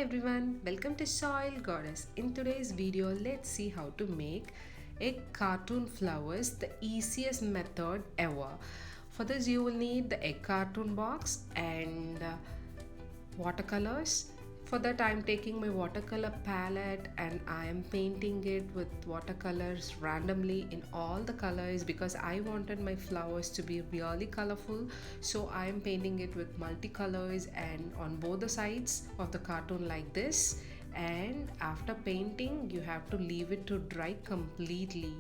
everyone, welcome to Soil Goddess. In today's video, let's see how to make a cartoon flowers, the easiest method ever. For this, you will need the egg cartoon box and watercolors. For that, I am taking my watercolor palette and I am painting it with watercolors randomly in all the colors because I wanted my flowers to be really colorful. So I am painting it with multicolors and on both the sides of the cartoon like this. And after painting, you have to leave it to dry completely.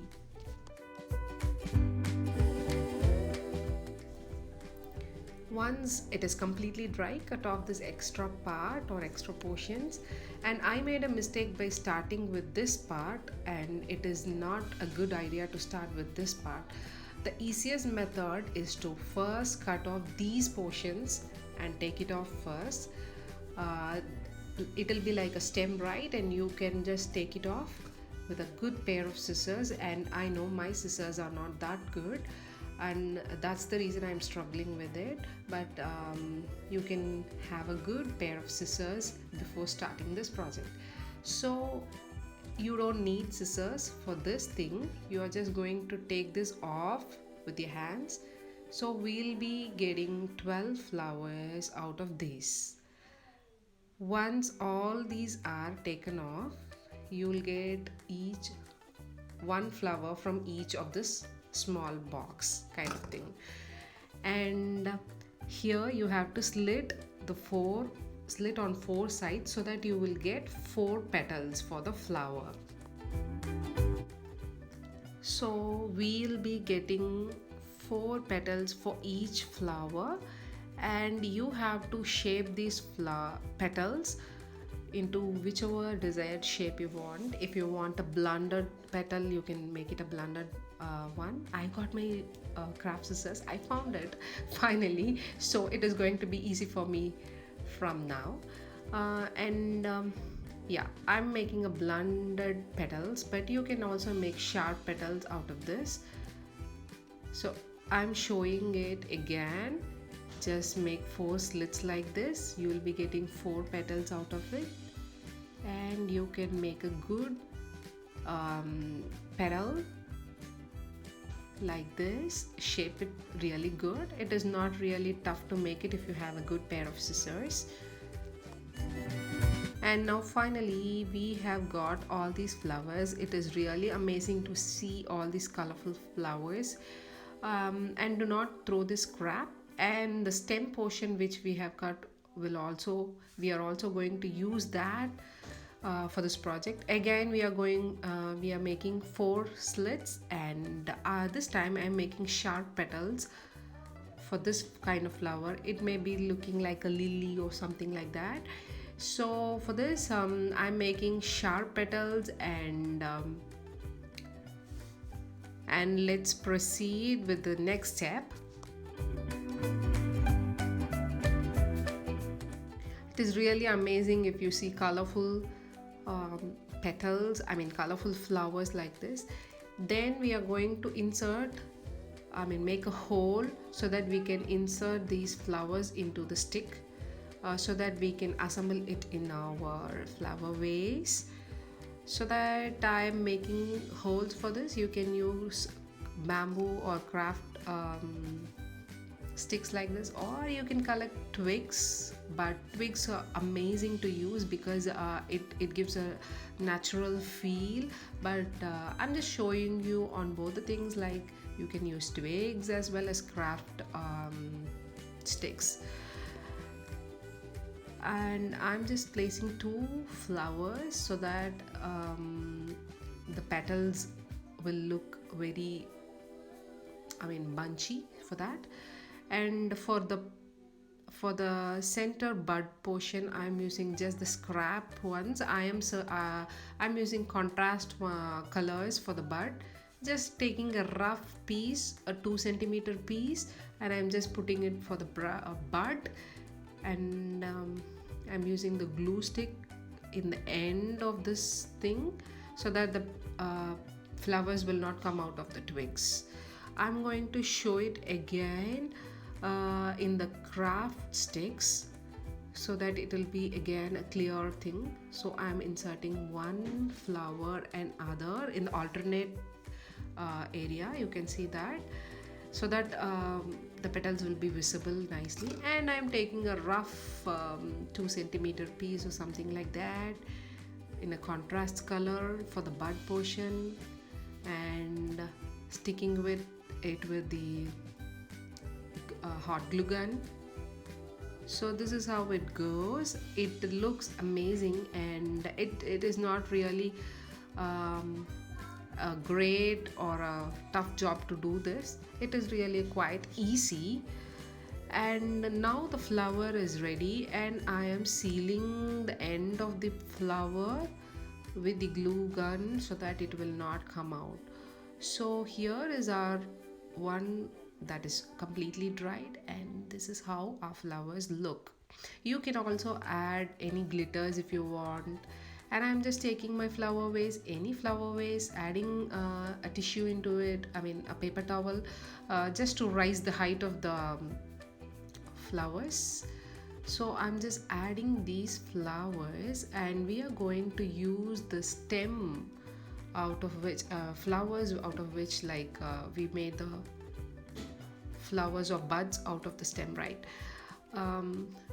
Once it is completely dry, cut off this extra part or extra portions. And I made a mistake by starting with this part, and it is not a good idea to start with this part. The easiest method is to first cut off these portions and take it off first. It'll be like a stem, right? And you can just take it off with a good pair of scissors. And I know my scissors are not that good, and that's the reason I'm struggling with it, but you can have a good pair of scissors before starting this project. So you don't need scissors for this thing, you are just going to take this off with your hands. So we'll be getting 12 flowers out of this. Once all these are taken off, you'll get each one flower from each of this small box kind of thing. And here you have to slit on four sides so that you will get 4 petals for the flower. So we'll be getting 4 petals for each flower, and you have to shape these petals into whichever desired shape you want. If you want a blunted petal, you can make it a blunted one. I got my craft scissors, I found it finally, so it is going to be easy for me from now. Yeah, I'm making a blunted petals, but you can also make sharp petals out of this. So I'm showing it again. Just make 4 slits like this, you will be getting 4 petals out of it, and you can make a good petal like this. Shape it really good. It is not really tough to make it if you have a good pair of scissors. And now finally we have got all these flowers. It is really amazing to see all these colorful flowers. And do not throw this scrap. And the stem portion which we have cut, we are also going to use that for this project. Again, we are making 4 slits, and this time I'm making sharp petals for this kind of flower. It may be looking like a lily or something like that. So for this I'm making sharp petals, and let's proceed with the next step. It is really amazing if you see colorful colorful flowers like this. Then we are going to make a hole so that we can insert these flowers into the stick, so that we can assemble it in our flower vase. So that I am making holes for this. You can use bamboo or craft sticks like this, or you can collect twigs, but twigs are amazing to use because it gives a natural feel. But I'm just showing you on both the things, like you can use twigs as well as craft sticks. And I'm just placing 2 flowers so that the petals will look very bunchy for that. And for the center bud portion, I'm using just the scrap ones. I'm using contrast colors for the bud. Just taking a rough piece, a 2 centimeter piece, and I'm just putting it for the bud. And I'm using the glue stick in the end of this thing so that the flowers will not come out of the twigs. I'm going to show it again in the craft sticks. so that it will be again a clear thing. So I'm inserting one flower and other in the alternate area, you can see that, so that the petals will be visible nicely. And I'm taking a rough 2 centimeter piece or something like that in a contrast color for the bud portion, and sticking with it with the hot glue gun. So this is how it goes. It looks amazing, and it is not really a great or a tough job to do this. It is really quite easy. And now the flower is ready, and I am sealing the end of the flower with the glue gun so that it will not come out. So here is our one that is completely dried, and this is how our flowers look. You can also add any glitters if you want. And I'm just taking my flower vase, any flower vase, adding a tissue into it, I mean a paper towel, just to rise the height of the flowers. So I'm just adding these flowers, and we are going to use the stem out of which flowers out of which, like we made the flowers or buds out of the stem, right?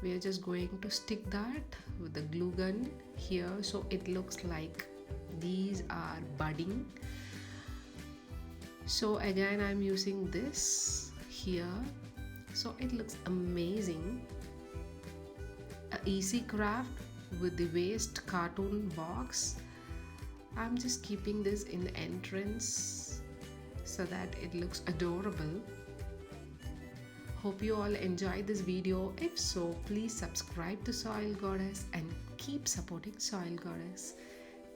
We are just going to stick that with the glue gun here, so it looks like these are budding. So again, I'm using this here, so it looks amazing. A easy craft with the waste cartoon box. I'm just keeping this in the entrance so that it looks adorable. Hope you all enjoyed this video. If so, please subscribe to Soil Goddess and keep supporting Soil Goddess.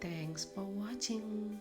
Thanks for watching.